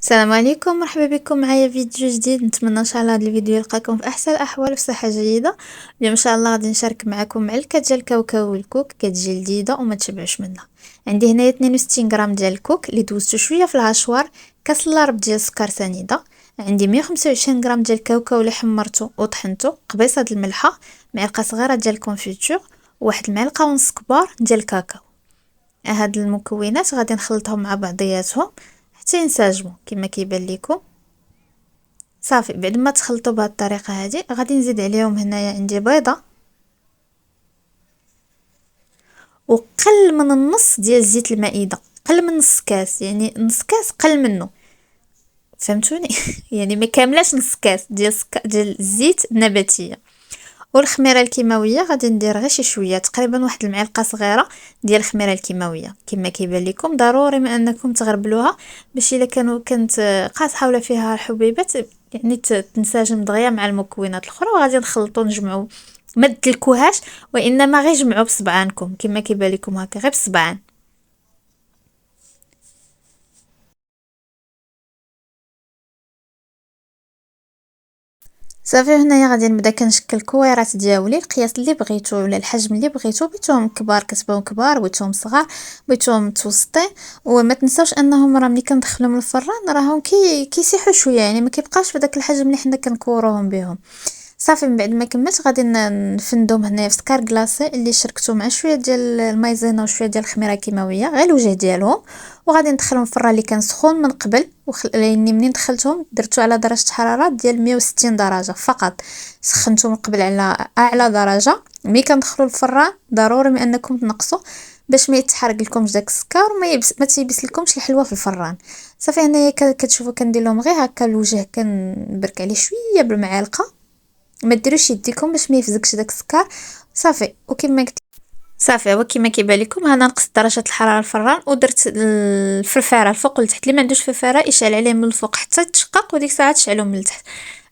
السلام عليكم، مرحبا بكم معايا فيديو جديد. نتمنى ان شاء الله هذا الفيديو يلقاكم في احسن الاحوال وفي صحه جيده. اليوم ان شاء الله غادي نشارك معكم معلكه ديال الكاوكاو والكوك كتجي لذيذه وما تشبعوش منها. عندي هنايا 62 غرام ديال الكوك اللي دوزته شويه في العشوار، كاس الا ربع ديال السكر سنيده. عندي 125 غرام ديال الكاوكاو اللي حمرته وطحنته، قبيصه د الملحه، معلقه صغيره ديال الكونفيتور، وواحد المعلقه ونص كبار ديال الكاكاو. هاد المكونات غادي نخلطهم مع بعضياتهم حتى ينسجموا كما كيبان لكم. صافي بعد ما تخلطوا بهذه الطريقه هذه غادي نزيد عليهم. هنايا عندي بيضه وقل من النص ديال زيت المائده، قل من نص كاس، يعني نص كاس قل منه، فهمتوني؟ يعني ما كاملاش نص كاس ديال الزيت النباتيه. والخميره الكيماويه غادي ندير غير شي شويه، تقريبا واحد المعلقه صغيره ديال الخميره الكيماويه كما كيبان لكم. ضروري ما انكم تغربلوها باش الا كانت قاصحه ولا فيها حبيبات يعني تنسجم دغيا مع المكونات الاخرى. وغادي نخلطوا نجمعوا، ما تدلكوهاش وانما غير جمعوا بصبعانكم كما كيبان لكم هكا، غير بصبعان. صافي هنايا غادي نبدا كنشكل الكويرات ديالي القياس اللي بغيتو ولا الحجم اللي بغيتو، بغيتوهم كبار كتبان كبار، بغيتوهم صغار بغيتوهم متوسطين. وما تنساوش انهم راه ملي كندخلهم للفران راهم كيسيحوا شويه، يعني ما كيبقاش بداك الحجم اللي حنا كنكوروهم بهم. صافي من بعد ما كملت غادي نفندهم هنايا في سكر كلاصي اللي شركته مع شويه ديال المايزينا وشويه ديال الخميره الكيماويه غير الوجه ديالهم. وغادي ندخلهم في الفران اللي كان سخون من قبل، لاني منين دخلتهم درتو على درجه حراره ديال 160 درجه فقط. سخنتو من قبل على اعلى درجه. ملي كندخلوا الفران ضروري من انكم تنقصوا باش ما يتحرق لكمش داك السكر وما ما تيبس لكمش الحلوه في الفران. صافي هنايا كتشوفوا كندير لهم غير هكا الوجه، كنبرك عليه شويه بالمعلقه، ما ديروش يديكم باش ما يفزكش داك السكر. صافي وكما قلت، صافي هو كما كيبان لكم انا نقصت درجه الحراره الفران ودرت الفرفاره الفوق والتحت. اللي ما عندوش فرفاره يشعل عليه من الفوق حتى تشقق، وديك الساعه تشعلو من التحت.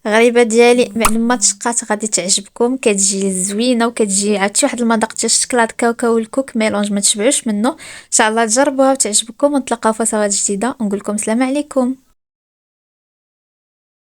غريبه ديالي بعد ما تشقات غادي تعجبكم، كتجي زوينه وكتجي عرفتي واحد المذاق ديال الشكلاط كاوكاو والكوك ميلونج ما تشبعوش منه. ان شاء الله تجربوها وتعجبكم، ونتلاقاو في وصفات جديده ونقول لكم السلام عليكم.